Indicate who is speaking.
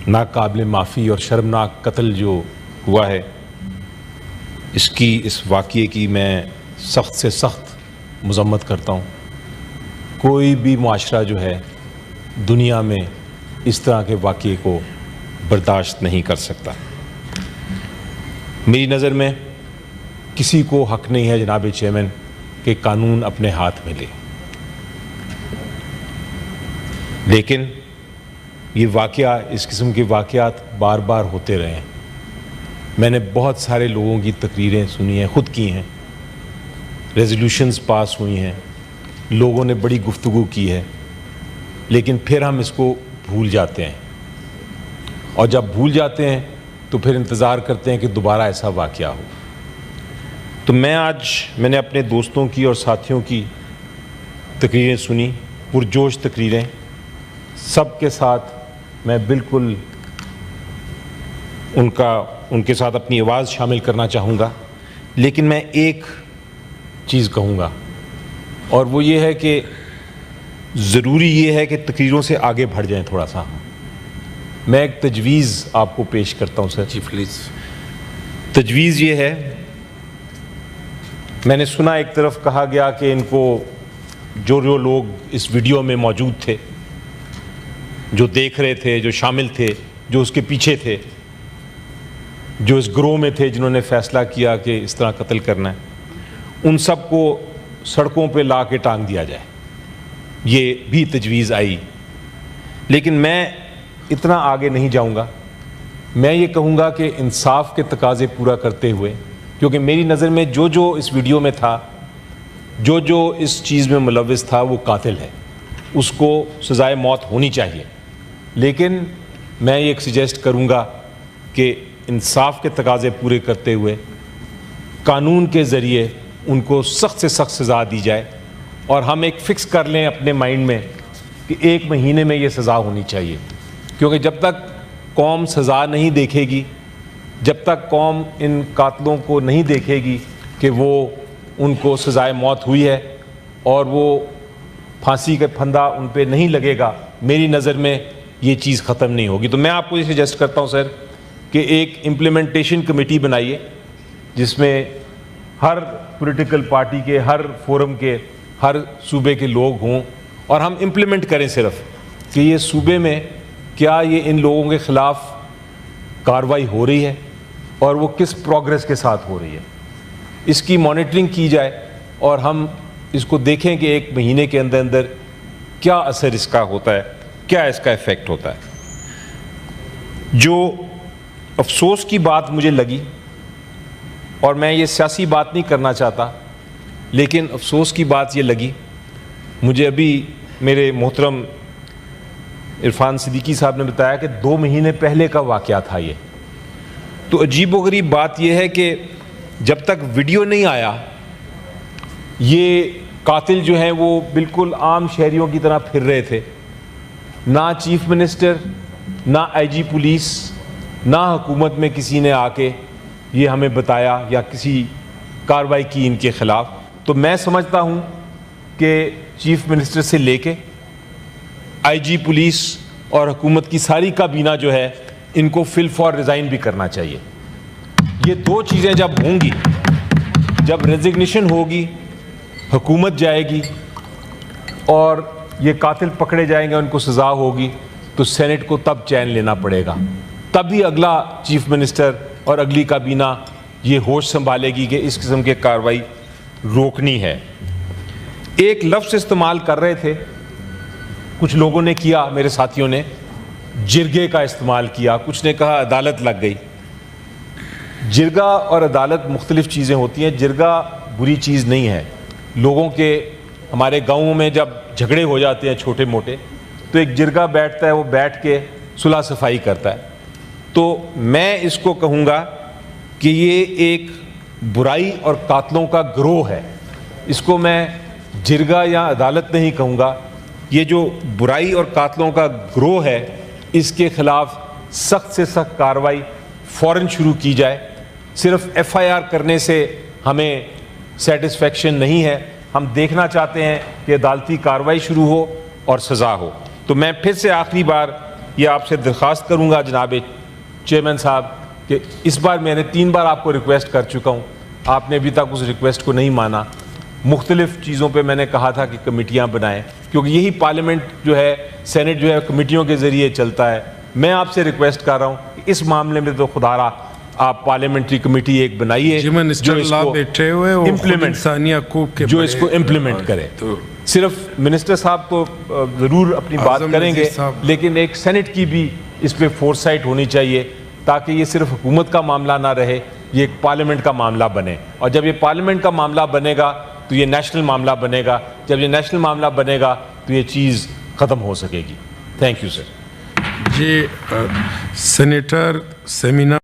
Speaker 1: ناقابل معافی اور شرمناک قتل جو ہوا ہے اس واقعے کی میں سخت سے سخت مذمت کرتا ہوں۔ کوئی بھی معاشرہ جو ہے دنیا میں اس طرح کے واقعے کو برداشت نہیں کر سکتا۔ میری نظر میں کسی کو حق نہیں ہے جناب چیئرمین کہ قانون اپنے ہاتھ میں لے، لیکن یہ واقعہ، اس قسم کے واقعات بار بار ہوتے رہے ہیں۔ میں نے بہت سارے لوگوں کی تقریریں سنی ہیں، خود کی ہیں، ریزولوشنز پاس ہوئی ہیں، لوگوں نے بڑی گفتگو کی ہے، لیکن پھر ہم اس کو بھول جاتے ہیں، اور جب بھول جاتے ہیں تو پھر انتظار کرتے ہیں کہ دوبارہ ایسا واقعہ ہو۔ تو میں نے اپنے دوستوں کی اور ساتھیوں کی تقریریں سنی، پرجوش تقریریں، سب کے ساتھ میں بالکل ان کے ساتھ اپنی آواز شامل کرنا چاہوں گا، لیکن میں ایک چیز کہوں گا، اور وہ یہ ہے کہ ضروری یہ ہے کہ تقریروں سے آگے بڑھ جائیں تھوڑا سا۔ میں ایک تجویز آپ کو پیش کرتا ہوں سر۔
Speaker 2: جی پلیز۔
Speaker 1: تجویز یہ ہے، میں نے سنا ایک طرف کہا گیا کہ ان کو جو لوگ اس ویڈیو میں موجود تھے، جو دیکھ رہے تھے، جو شامل تھے، جو اس کے پیچھے تھے، جو اس گروہ میں تھے جنہوں نے فیصلہ کیا کہ اس طرح قتل کرنا ہے، ان سب کو سڑکوں پہ لا کے ٹانگ دیا جائے، یہ بھی تجویز آئی۔ لیکن میں اتنا آگے نہیں جاؤں گا، میں یہ کہوں گا کہ انصاف کے تقاضے پورا کرتے ہوئے، کیونکہ میری نظر میں جو اس ویڈیو میں تھا، جو اس چیز میں ملوث تھا، وہ قاتل ہے، اس کو سزائے موت ہونی چاہیے۔ لیکن میں یہ سجیسٹ کروں گا کہ انصاف کے تقاضے پورے کرتے ہوئے قانون کے ذریعے ان کو سخت سے سخت سزا دی جائے، اور ہم ایک فکس کر لیں اپنے مائنڈ میں کہ 1 مہینے میں یہ سزا ہونی چاہیے، کیونکہ جب تک قوم سزا نہیں دیکھے گی، جب تک قوم ان قاتلوں کو نہیں دیکھے گی کہ وہ ان کو سزائے موت ہوئی ہے اور وہ پھانسی کا پھندا ان پہ نہیں لگے گا، میری نظر میں یہ چیز ختم نہیں ہوگی۔ تو میں آپ کو یہ سجیسٹ کرتا ہوں سر کہ ایک امپلیمنٹیشن کمیٹی بنائیے، جس میں ہر پولیٹیکل پارٹی کے، ہر فورم کے، ہر صوبے کے لوگ ہوں، اور ہم امپلیمنٹ کریں صرف کہ یہ صوبے میں کیا یہ ان لوگوں کے خلاف کارروائی ہو رہی ہے اور وہ کس پروگریس کے ساتھ ہو رہی ہے، اس کی مانیٹرنگ کی جائے، اور ہم اس کو دیکھیں کہ 1 مہینے کے اندر کیا اثر اس کا ہوتا ہے، کیا اس کا ایفیکٹ ہوتا ہے۔ جو افسوس کی بات مجھے لگی، اور میں یہ سیاسی بات نہیں کرنا چاہتا، لیکن افسوس کی بات یہ لگی مجھے، ابھی میرے محترم عرفان صدیقی صاحب نے بتایا کہ 2 مہینے پہلے کا واقعہ تھا یہ۔ تو عجیب و غریب بات یہ ہے کہ جب تک ویڈیو نہیں آیا، یہ قاتل جو ہیں وہ بالکل عام شہریوں کی طرح پھر رہے تھے، نہ چیف منسٹر، نہ IG پولیس، نہ حکومت میں کسی نے آ کے یہ ہمیں بتایا یا کسی کارروائی کی ان کے خلاف۔ تو میں سمجھتا ہوں کہ چیف منسٹر سے لے کے IG پولیس اور حکومت کی ساری کابینہ جو ہے، ان کو فل فور ریزائن بھی کرنا چاہیے۔ یہ 2 چیزیں جب ہوں گی، جب ریزگنیشن ہوگی، حکومت جائے گی اور یہ قاتل پکڑے جائیں گے، ان کو سزا ہوگی، تو سینٹ کو تب چین لینا پڑے گا، تب ہی اگلا چیف منسٹر اور اگلی کابینہ یہ ہوش سنبھالے گی کہ اس قسم کے کارروائی روکنی ہے۔ ایک لفظ استعمال کر رہے تھے کچھ لوگوں نے کیا، میرے ساتھیوں نے جرگے کا استعمال کیا، کچھ نے کہا عدالت لگ گئی۔ جرگہ اور عدالت مختلف چیزیں ہوتی ہیں، جرگہ بری چیز نہیں ہے۔ لوگوں کے، ہمارے گاؤں میں جب جھگڑے ہو جاتے ہیں چھوٹے موٹے، تو ایک جرگہ بیٹھتا ہے، وہ بیٹھ کے صلح صفائی کرتا ہے۔ تو میں اس کو کہوں گا کہ یہ ایک برائی اور قاتلوں کا گروہ ہے، اس کو میں جرگہ یا عدالت نہیں کہوں گا۔ یہ جو برائی اور قاتلوں کا گروہ ہے، اس کے خلاف سخت سے سخت کارروائی فوراً شروع کی جائے۔ صرف FIR کرنے سے ہمیں سیٹسفیکشن نہیں ہے، ہم دیکھنا چاہتے ہیں کہ عدالتی کارروائی شروع ہو اور سزا ہو۔ تو میں پھر سے آخری بار یہ آپ سے درخواست کروں گا جناب چیئرمین صاحب کہ اس بار میں نے 3 بار آپ کو ریکویسٹ کر چکا ہوں، آپ نے ابھی تک اس ریکویسٹ کو نہیں مانا. مختلف چیزوں پہ میں نے کہا تھا کہ کمیٹیاں بنائیں، کیونکہ یہی پارلیمنٹ جو ہے، سینٹ جو ہے کمیٹیوں کے ذریعے چلتا ہے. میں آپ سے ریکویسٹ کر رہا ہوں کہ اس معاملے میں تو خدا را آپ پارلیمنٹری کمیٹی ایک بنائیے جو اس کو امپلیمنٹ کرے. صرف منسٹر صاحب تو ضرور اپنی بات کریں گے، لیکن ایک سینٹ کی بھی اس پہ فورسائٹ ہونی چاہیے تاکہ یہ صرف حکومت کا معاملہ نہ رہے، یہ ایک پارلیمنٹ کا معاملہ بنے. اور جب یہ پارلیمنٹ کا معاملہ بنے گا تو یہ نیشنل معاملہ بنے گا. جب یہ نیشنل معاملہ بنے گا تو یہ چیز ختم ہو سکے گی. Thank you sir.
Speaker 2: جی سینیٹر سیمینار